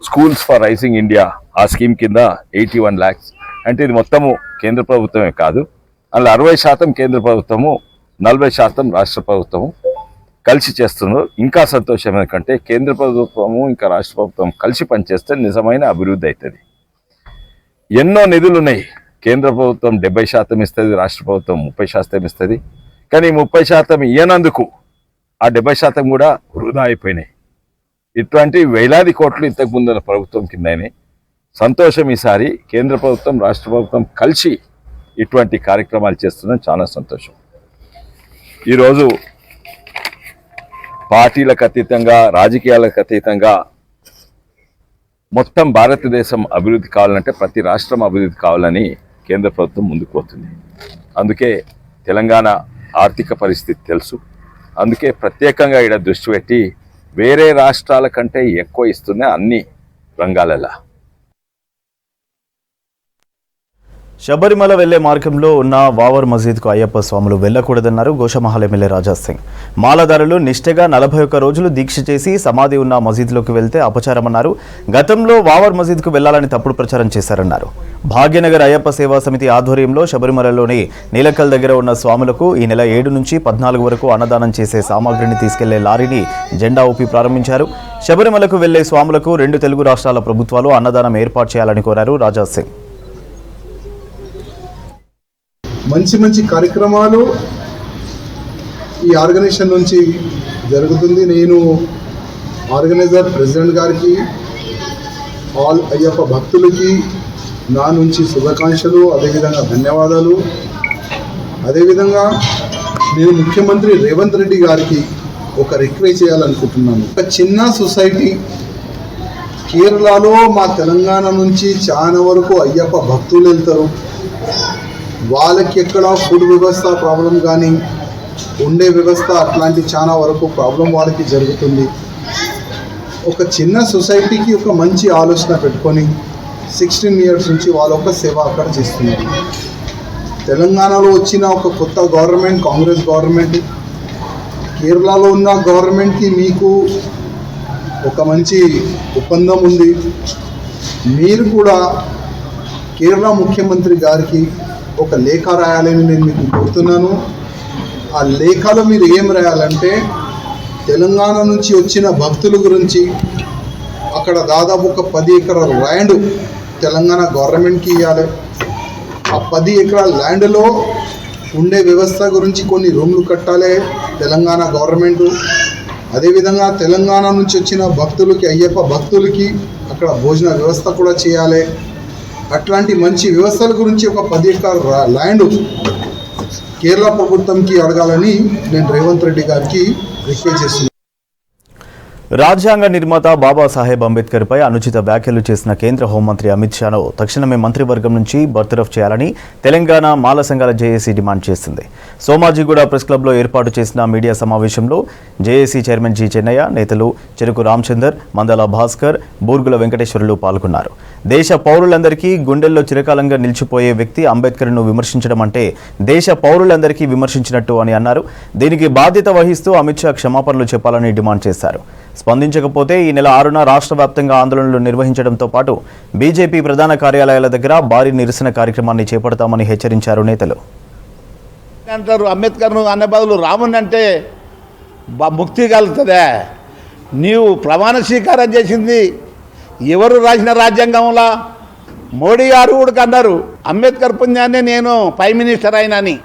Speaker 11: స్కూల్స్ ఫర్ రైజింగ్ ఇండియా, ఆ స్కీమ్ కింద 81 lakhs. అంటే ఇది మొత్తము కేంద్ర ప్రభుత్వమే కాదు, అందులో 60% కేంద్ర ప్రభుత్వము, 40% రాష్ట్ర ప్రభుత్వము కలిసి చేస్తున్నారు. ఇంకా సంతోషం ఎందుకంటే కేంద్ర ప్రభుత్వము ఇంకా రాష్ట్ర ప్రభుత్వం కలిసి పనిచేస్తే నిజమైన అభివృద్ధి అవుతుంది. ఎన్నో నిధులు ఉన్నాయి. కేంద్ర ప్రభుత్వం 70% ఇస్తుంది, రాష్ట్ర ప్రభుత్వం 30% ఇస్తుంది. కానీ 30% ఇయ్యనందుకు ఆ 70% కూడా వృధా అయిపోయినాయి. ఇటువంటి వేలాది కోట్లు ఇంతకు ముందున్న ప్రభుత్వం కిందనే. సంతోషం, ఈసారి కేంద్ర ప్రభుత్వం రాష్ట్ర ప్రభుత్వం కలిసి ఇటువంటి కార్యక్రమాలు చేస్తున్నాం, చాలా సంతోషం. ఈరోజు పార్టీలకు అతీతంగా, రాజకీయాలకు అతీతంగా మొత్తం భారతదేశం అభివృద్ధి కావాలంటే ప్రతి రాష్ట్రం అభివృద్ధి కావాలని కేంద్ర ప్రభుత్వం ముందుకు పోతుంది. అందుకే తెలంగాణ ఆర్థిక పరిస్థితి తెలుసు, అందుకే ప్రత్యేకంగా ఇక్కడ దృష్టి పెట్టి వేరే రాష్ట్రాల కంటే ఎక్కువ ఇస్తున్నాయి అన్ని రంగాలలో.
Speaker 1: శబరిమల వెళ్లే మార్గంలో ఉన్న వావర్ మసీద్కు అయ్యప్ప స్వాములు వెళ్లకూడదన్నారు గోషమహల్ ఎమ్మెల్యే రాజా సింగ్. మాలదారులు నిష్ఠగా 41 రోజులు దీక్ష చేసి సమాధి ఉన్న మసీద్లోకి వెళ్తే అపచారమన్నారు. గతంలో వావర్ మసీద్కు వెళ్లాలని తప్పుడు ప్రచారం చేశారన్నారు. భాగ్యనగర్ అయ్యప్ప సేవా సమితి ఆధ్వర్యంలో శబరిమలలోని నీలకల్ దగ్గర ఉన్న స్వాములకు ఈ నెల 7 నుంచి 14 వరకు అన్నదానం చేసే సామాగ్రిని తీసుకెళ్లే లారీని జెండా ఊపి ప్రారంభించారు. శబరిమలకు వెళ్లే స్వాములకు 2 తెలుగు రాష్ట్రాల ప్రభుత్వాలు అన్నదానం ఏర్పాటు చేయాలని కోరారు రాజా సింగ్.
Speaker 12: మంచి కార్యక్రమాలు ఈ ఆర్గనైజేషన్ నుంచి జరుగుతుంది. నేను ఆర్గనైజర్ ప్రెసిడెంట్ గారికి, ఆల్ అయ్యప్ప భక్తులకి నా నుంచి శుభాకాంక్షలు, అదేవిధంగా ధన్యవాదాలు. అదేవిధంగా నేను ముఖ్యమంత్రి రేవంత్ రెడ్డి గారికి ఒక రిక్వెస్ట్ చేయాలనుకుంటున్నాను. ఒక చిన్న సొసైటీ కేరళలో మా తెలంగాణ నుంచి చాలా వరకు అయ్యప్ప భక్తులు వెళ్తారు. వాళ్ళకి ఎక్కడ ఫుడ్ వ్యవస్థ ప్రాబ్లం కానీ ఉండే వ్యవస్థ అట్లాంటి చాలా వరకు ప్రాబ్లం వాళ్ళకి జరుగుతుంది. ఒక చిన్న సొసైటీకి ఒక మంచి ఆలోచన పెట్టుకొని 16 years నుంచి వాళ్ళ ఒక సేవ అక్కడ చేస్తున్నారు. తెలంగాణలో వచ్చిన ఒక కొత్త గవర్నమెంట్, కాంగ్రెస్ గవర్నమెంట్, కేరళలో ఉన్న గవర్నమెంట్కి మీకు ఒక మంచి ఒప్పందం ఉంది. మీరు కూడా కేరళ ముఖ్యమంత్రి గారికి ఒక లేఖ రాయాలని నేను మీకు కోరుతున్నాను. ఆ లేఖలో మీరు ఏం రాయాలంటే తెలంగాణ నుంచి వచ్చిన భక్తుల గురించి, అక్కడ దాదాపు ఒక 10 ఎకరాల ల్యాండ్ తెలంగాణ గవర్నమెంట్కి ఇవ్వాలి. ఆ 10 ఎకరాల ల్యాండ్లో ఉండే వ్యవస్థ గురించి కొన్ని రూమ్లు కట్టాలి తెలంగాణ గవర్నమెంటు. అదేవిధంగా తెలంగాణ నుంచి వచ్చిన భక్తులకి, అయ్యప్ప భక్తులకి అక్కడ భోజన వ్యవస్థ కూడా చేయాలి. అట్లాంటి మంచి వ్యవస్థల గురించి ఒక 10 ఎకరాల ల్యాండ్ కేరళ ప్రభుత్వంకి అడగాలని నేను రేవంత్ రెడ్డి గారికి రిక్వెస్ట్ చేస్తున్నాను.
Speaker 1: రాజ్యాంగ నిర్మాత బాబాసాహెబ్ అంబేద్కర్పై అనుచిత వ్యాఖ్యలు చేసిన కేంద్ర హోంమంత్రి అమిత్ షాను తక్షణమే మంత్రివర్గం నుంచి బర్తరఫ్ చేయాలని తెలంగాణ మాల సంఘాల జేఏసీ డిమాండ్ చేసింది. సోమాజిగూడ ప్రెస్ క్లబ్లో ఏర్పాటు చేసిన మీడియా సమావేశంలో జేఏసీ చైర్మన్ జి చెన్నయ్య, నేతలు చెరుకు రామచందర్, మందల భాస్కర్, బూర్గుల వెంకటేశ్వరులు పాల్గొన్నారు. దేశ పౌరులందరికీ గుండెల్లో చిరకాలంగా నిలిచిపోయే వ్యక్తి అంబేద్కర్ను విమర్శించడం అంటే దేశ పౌరులందరికీ విమర్శించినట్టు అని అన్నారు. దీనికి బాధ్యత వహిస్తూ అమిత్ షా క్షమాపణలు చెప్పాలని డిమాండ్ చేశారు. స్పందించకపోతే ఈ నెల 6న రాష్ట్ర వ్యాప్తంగా ఆందోళనలు నిర్వహించడంతో పాటు బీజేపీ ప్రధాన కార్యాలయాల దగ్గర భారీ నిరసన కార్యక్రమాన్ని చేపడతామని హెచ్చరించారు నేతలు.
Speaker 13: అంటారు అంబేద్కర్ను అనే బదులు రాముని అంటే ముక్తి కలుగుతుందా? నీవు ప్రమాణ స్వీకారం చేసింది ఎవరు రాసిన రాజ్యాంగంలా మోడీ గారు కూడా అన్నారు అంబేద్కర్ పుణ్యాన్ని నేను ప్రైమ్ మినిస్టర్ అయినని.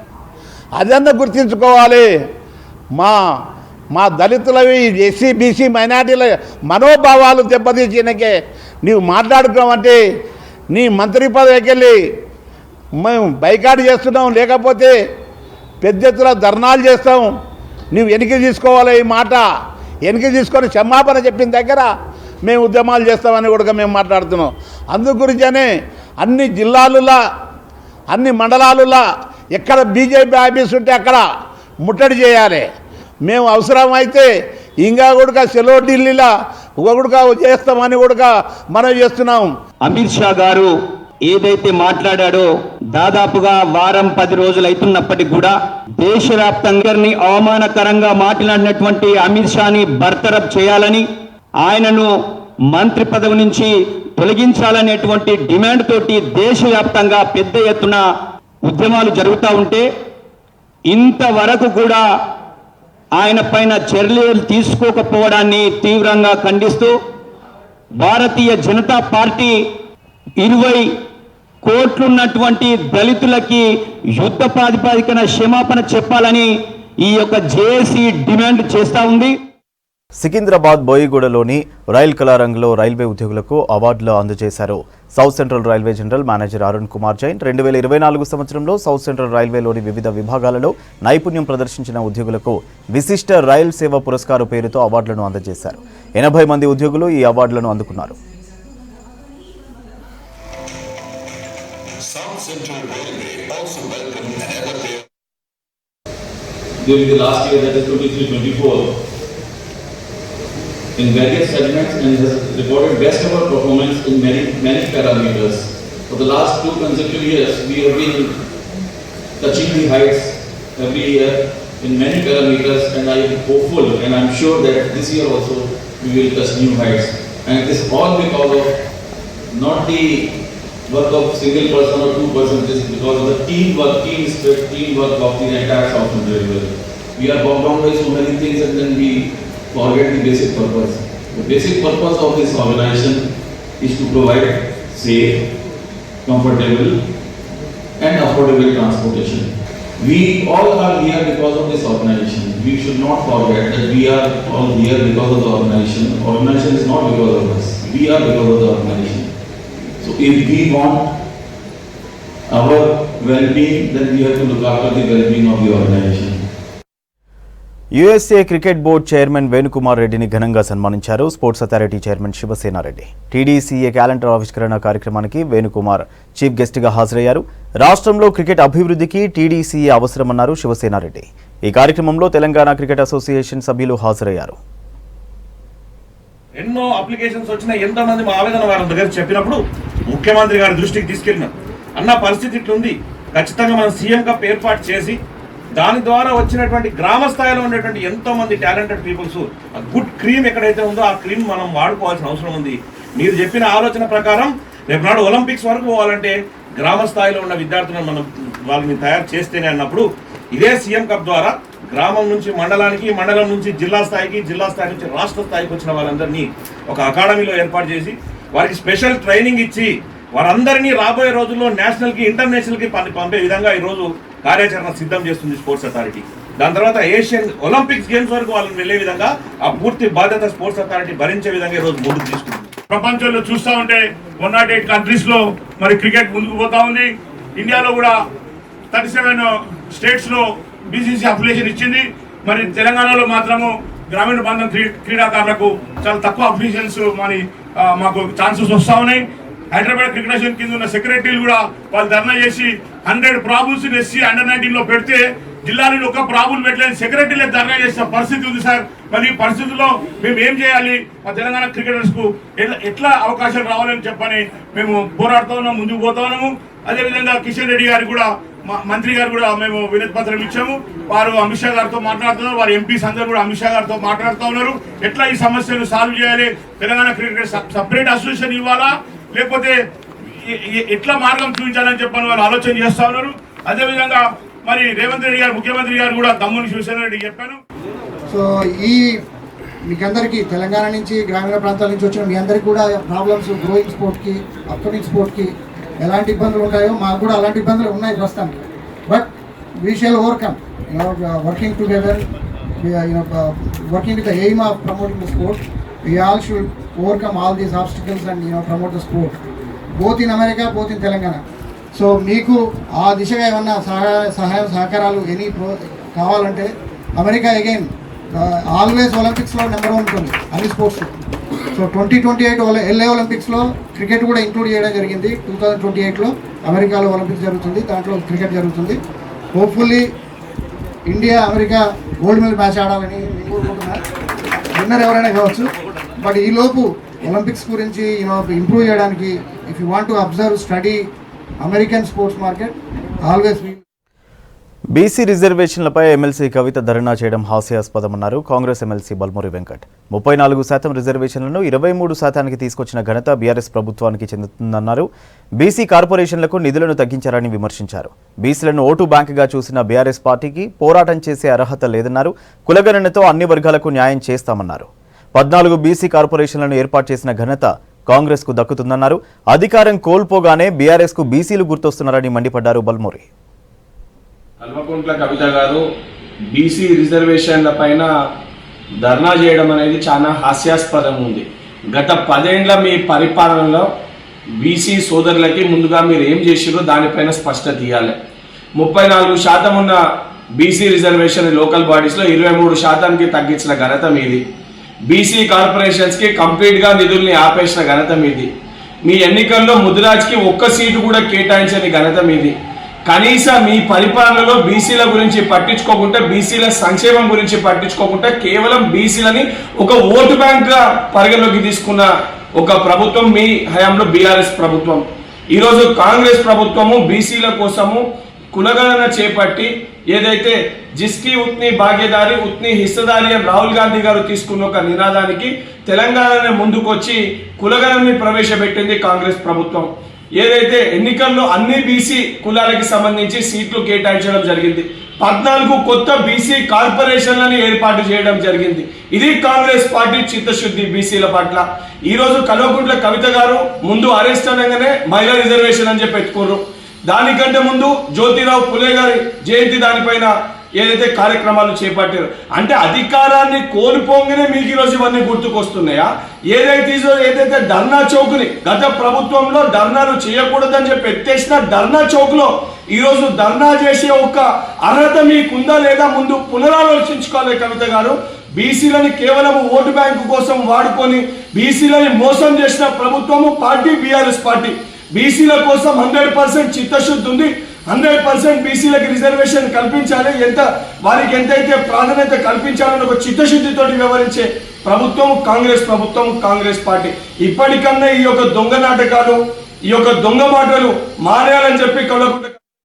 Speaker 13: అదన్నా గుర్తించుకోవాలి. మా దళితులవి ఎస్సీ బీసీ మైనార్టీల మనోభావాలు దెబ్బతీసినకే నీవు మాట్లాడుకోమంటే నీ మంత్రి పదవికి వెళ్ళి మేము బైకాట్ చేస్తున్నాం, లేకపోతే పెద్ద ఎత్తున ధర్నాలు చేస్తాం, నువ్వు వెనక్కి తీసుకోవాలి. ఈ మాట వెనక్కి తీసుకొని క్షమాపణ చెప్పిన దగ్గర మేము ఉద్యమాలు చేస్తామని కూడా మేము మాట్లాడుతున్నాం. అందు గురించనే అన్ని జిల్లాలలో అన్ని మండలాలలో ఎక్కడ బీజేపీ ఆఫీస్ ఉంటే అక్కడ ముట్టడి చేయాలి. మేము అవసరమైతే ఇంకా కూడా సెలవు ఢిల్లీలో కూడా చేస్తామని కూడా మనం చేస్తున్నాం.
Speaker 14: అమిత్ షా గారు ఏదైతే మాట్లాడాడో దాదాపుగా వారం 10 రోజులు అవుతున్నప్పటికీ కూడా దేశవ్యాప్తంగా అవమానకరంగా మాట్లాడినటువంటి అమిత్ షాని బర్తరఫ్ చేయాలని, ఆయనను మంత్రి పదవి నుంచి తొలగించాలనేటువంటి డిమాండ్ తోటి దేశవ్యాప్తంగా పెద్ద ఎత్తున ఉద్యమాలు జరుగుతూ ఉంటే ఇంతవరకు కూడా ఆయన పైన చర్యలు తీసుకోకపోవడాన్ని తీవ్రంగా ఖండిస్తూ భారతీయ జనతా పార్టీ 20 కోట్లున్నటువంటి దళితులకి యుద్ధ ప్రాతిపదికన క్షమాపణ చెప్పాలని ఈ యొక్క జేఏసీ డిమాండ్ చేస్తూ ఉంది.
Speaker 1: సికింద్రాబాద్ బోయిగూడలోని రైల్ కళారంగంలో రైల్వే ఉద్యోగులకు అవార్డులు అందజేశారు. South central railway general manager Arun Kumar Jain 2024 సంవత్సరంలో సౌత్ సెంట్రల్ రైల్వేలోని వివిధ విభాగాలలో నైపుణ్యం ప్రదర్శించిన ఉద్యోగులకు విశిష్ట రైల్ సేవ పురస్కారం పేరుతో అవార్డులను అందజేశారు. 80 మంది ఉద్యోగులు ఈ అవార్డులను అందుకున్నారు.
Speaker 15: During the last year, that is 23-24, in various segments, and has recorded best ever performance in many parameters. For the last 2 consecutive years, we have been touching the heights every year in many parameters, and I am hopeful and I am sure that this year also we will touch new heights. And it is all because of not the work of single person or 2 person, it is because of the teamwork, team spirit, teamwork of the entire South Indian Railway. We are bogged down by so many things and then we forget the basic purpose. The basic purpose of this organization is to provide safe, comfortable and affordable transportation. We all are here because of this organization. We should not forget that we are all here because of the organization. Organization is not because of us. We are because of the organization. So if we want our well-being, then we have to look after the well-being of the organization.
Speaker 1: USA cricket board chairman Venukumar రెడ్డిని ఘనంగా సన్మానించారు. Sports authority chairman Sivasena Reddy. TDCA calendar ఆవిష్కరణ కార్యక్రమానికి Venukumar chief గెస్ట్గా హాజరయ్యారు. రాష్ట్రంలో cricket అభివృద్ధికి టీడీసీఏ అవసరమన్నారు శివసేనారెడ్డి. ఈ కార్యక్రమంలో తెలంగాణ క్రికెట్ అసోసియేషన్ సభ్యులు హాజరయ్యారు.
Speaker 16: ఎన్నో అప్లికేషన్స్ వచ్చినా ఎంతమంది మా ఆవేదన వారి దగ్గర చెప్పినప్పుడు ముఖ్యమంత్రి గారి దృష్టికి తీసుకెళ్ళినాం. అన్న పరిస్థితి ఇట్లుంది, ఖచ్చితంగా మనం సీఎం కప్ ఏర్పాటు చేసి దాని ద్వారా వచ్చినటువంటి గ్రామ స్థాయిలో ఉండేటువంటి ఎంతో మంది టాలెంటెడ్ పీపుల్స్ గుడ్ క్రీమ్ ఎక్కడైతే ఉందో ఆ క్రీమ్ మనం వాడుకోవాల్సిన అవసరం ఉంది. మీరు చెప్పిన ఆలోచన ప్రకారం రేపు నాడు ఒలింపిక్స్ వరకు పోవాలంటే గ్రామ స్థాయిలో ఉన్న విద్యార్థులను మనం వాళ్ళని తయారు చేస్తేనే అన్నప్పుడు ఇదే సీఎం కప్ ద్వారా గ్రామం నుంచి మండలానికి, మండలం నుంచి జిల్లా స్థాయికి, జిల్లా స్థాయి నుంచి రాష్ట్ర స్థాయికి వచ్చిన వాళ్ళందరినీ ఒక అకాడమీలో ఏర్పాటు చేసి వారికి స్పెషల్ ట్రైనింగ్ ఇచ్చి వారందరినీ రాబోయే రోజుల్లో నేషనల్కి, ఇంటర్నేషనల్కి పంపే విధంగా ఈరోజు కార్యాచరణ సిద్ధం చేస్తుంది స్పోర్ట్స్ అథారిటీ. దాని తర్వాత ఏషియన్ ఒలింపిక్స్ గేమ్స్ వరకు వాళ్ళని వెళ్లే విధంగా ఆ పూర్తి బాధ్యత స్పోర్ట్స్ అథారిటీ భరించే విధంగా ఈరోజు ముందుకు తీసుకుంటుంది.
Speaker 17: ప్రపంచంలో చూస్తూ ఉంటే 108 కంట్రీస్ లో మరి క్రికెట్ ముందుకు పోతా ఉంది. ఇండియాలో కూడా 37 స్టేట్స్ లో బీసీసీ అఫిలియేషన్ ఇచ్చింది. మరి తెలంగాణలో మాత్రము గ్రామీణ ప్రాంతం క్రీడాకారులకు చాలా తక్కువ అఫిలియేషన్స్ మరి మాకు ఛాన్సెస్ వస్తూ ఉన్నాయి. హైదరాబాద్ క్రికెట్ అసోసియేషన్ కింద ఉన్న సెక్రటరీలు కూడా వాళ్ళు ధర్నా చేసి 100 ప్రాబుల్స్ ఎస్సీ అండర్-19 లో పెడితే జిల్లాలో ఒక ప్రాబుల్ పెట్టలేని సెక్రటరీలే ధర్నా చేసిన పరిస్థితి ఉంది సార్. మరి ఈ పరిస్థితుల్లో మేము ఏం చేయాలి? మా తెలంగాణ క్రికెటర్స్ కు ఎట్లా అవకాశాలు రావాలని చెప్పని మేము పోరాడుతూ ఉన్నాం, ముందుకు పోతా ఉన్నాము. అదేవిధంగా కిషన్ రెడ్డి గారు కూడా, మంత్రి గారు కూడా మేము వినతి పత్రం ఇచ్చాము. వారు అమిత్ షా గారితో మాట్లాడుతున్నారు, వారి ఎంపీస్ అందరూ కూడా అమిత్ షా గారితో మాట్లాడుతూ ఉన్నారు. ఎట్లా ఈ సమస్యను సాల్వ్ చేయాలి, తెలంగాణ క్రికెట్ సపరేట్ అసోసియేషన్ ఇవ్వాలా లేకపోతే ఎట్లా మార్గం చూపించాలని చెప్పని వాళ్ళు ఆలోచన చేస్తా ఉన్నారు. అదేవిధంగా మరి రేవంత్ రెడ్డి గారు, ముఖ్యమంత్రి గారు కూడా తమ్ముని శివసేన రెడ్డి చెప్పాను.
Speaker 12: సో ఈ
Speaker 18: మీకందరికీ తెలంగాణ నుంచి గ్రామీణ ప్రాంతాల నుంచి వచ్చిన మీ అందరికీ కూడా ప్రాబ్లమ్స్ గ్రోయింగ్ స్పోర్ట్కి అప్కమింగ్ స్పోర్ట్కి ఎలాంటి ఇబ్బందులు ఉంటాయో మాకు కూడా అలాంటి ఇబ్బందులు ఉన్నాయి ప్రస్తుతానికి. But we shall overcome, working together, working with the aim of promoting the sport. We all should overcome all these obstacles and promote the sport, both in America, both in Telangana. So మీకు ఆ దిశగా ఏమన్నా సహాయ సహకారాలు any కావాలంటే America again always ఒలింపిక్స్లో number 1 ఉంటుంది అన్ని స్పోర్ట్స్. సో 2028 LA ఒలింపిక్స్లో క్రికెట్ కూడా ఇంక్లూడ్ చేయడం జరిగింది. 2028లో అమెరికాలో ఒలింపిక్స్ జరుగుతుంది, దాంట్లో క్రికెట్ జరుగుతుంది. Hopefully India America gold medal match ఆడాలని కోరుకుంటున్నారు. విన్నర్ ఎవరైనా కావచ్చు. బట్ ఈలోపు ఒలింపిక్స్ గురించి ఇంప్రూవ్ చేయడానికి if you want to observe study American sports market always.
Speaker 1: BC రిజర్వేషన్లపై ఎమ్మెల్సీ కవిత ధర్నా చేయడం హాస్యాస్పదమన్నారు కాంగ్రెస్ ఎమ్మెల్సీ బల్మూరి వెంకట్. 34% రిజర్వేషన్లను 23% తీసుకొచ్చిన ఘనత బీఆర్ఎస్ ప్రభుత్వానికి చెందుతుందన్నారు. బీసీ కార్పొరేషన్లకు నిధులను తగ్గించారని విమర్శించారు. బీసీలను ఓటు బ్యాంకుగా చూసిన బీఆర్ఎస్ పార్టీకి పోరాటం చేసే అర్హత లేదన్నారు. కులగణనతో అన్ని వర్గాలకు న్యాయం చేస్తామన్నారు. 14 బీసీ కార్పొరేషన్లను ఏర్పాటు చేసిన ఘనత కాంగ్రెస్కు దక్కుతుందన్నారు. అధికారం కోల్పోగానే బీఆర్ఎస్కు బీసీలు గుర్తొస్తున్నారని మండిపడ్డారు బల్మూరి.
Speaker 19: కల్వకుంట్ల కవిత గారు బీసీ రిజర్వేషన్ల పైన ధర్నా చేయడం అనేది చాలా హాస్యాస్పదం ఉంది. గత 10 ఏళ్ల మీ పరిపాలనలో బీసీ సోదరులకి ముందుగా మీరు ఏం చేసిరో దానిపైన స్పష్టత ఇవ్వాలి. 34% ఉన్న బీసీ రిజర్వేషన్ లోకల్ బాడీస్లో 23%కి తగ్గించిన ఘనత మీది. బీసీ కార్పొరేషన్స్కి కంప్లీట్గా నిధుల్ని ఆపేసిన ఘనత మీది. మీ ఎన్నికల్లో ముదిరాజ్కి 1 సీటు కూడా కేటాయించని ఘనత మీది. కనీసం మీ పరిపాలనలో బీసీల గురించి పట్టించుకోకుండా, బీసీల సంక్షేమం గురించి పట్టించుకోకుండా కేవలం బీసీలని ఒక ఓటు బ్యాంక్గా పరిగణలోకి తీసుకున్న ఒక ప్రభుత్వం మీ హయాంలో బీఆర్ఎస్ ప్రభుత్వం. ఈరోజు కాంగ్రెస్ ప్రభుత్వము బీసీల కోసము కులగణన చేపట్టి ఏదైతే జిస్కి ఉత్ని భాగ్యదారి ఉత్ని హిస్సదారి అని రాహుల్ గాంధీ గారు తీసుకున్న ఒక నినాదానికి తెలంగాణనే ముందుకొచ్చి కులగణని ప్రవేశపెట్టింది కాంగ్రెస్ ప్రభుత్వం. ఏదైతే ఎన్నికల్లో అన్ని బీసీ కులాలకి సంబంధించి సీట్లు కేటాయించడం జరిగింది. 14 కొత్త బీసీ కార్పొరేషన్లను ఏర్పాటు చేయడం జరిగింది. ఇది కాంగ్రెస్ పార్టీ చిత్తశుద్ధి బీసీల పట్ల. ఈరోజు కల్వకుంట్ల కవిత గారు ముందు అరెస్ట్ అనగానే మహిళా రిజర్వేషన్ అని చెప్పి ఎత్తుకోరు. దానికంటే ముందు జ్యోతిరావు పులే గారి జయంతి దానిపైన ఏదైతే కార్యక్రమాలు చేపట్టారు. అంటే అధికారాన్ని కోల్పోగానే మీకు ఈరోజు ఇవన్నీ గుర్తుకొస్తున్నాయా? ఏదైతే ధర్నా చౌక్ని గత ప్రభుత్వంలో ధర్నాలు చేయకూడదని చెప్పి ఎత్తేసిన ధర్నా చౌక్లో ఈరోజు ధర్నా చేసే ఒక అర్హత మీకుందా లేదా ముందు పునరాలోచించుకోవాలి కవిత గారు. బీసీలని కేవలం ఓటు బ్యాంకు కోసం వాడుకొని బీసీలని మోసం చేసిన ప్రభుత్వము పార్టీ బీఆర్ఎస్ పార్టీ. బీసీల కోసం 100% చిత్తశుద్ధి ఉంది. 100% బీసీలకు రిజర్వేషన్ కల్పించాలి, వారికి ఎంతైతే ప్రాధాన్యత కల్పించాలని ఒక చిత్తశుద్ధితోటి వ్యవహరించే ప్రభుత్వం కాంగ్రెస్ ప్రభుత్వం, కాంగ్రెస్ పార్టీ. ఇప్పటికన్నా ఈ యొక్క దొంగ నాటకాలు, ఈ యొక్క దొంగ మాటలు మానేయాలని చెప్పి కల్వకుంట్ల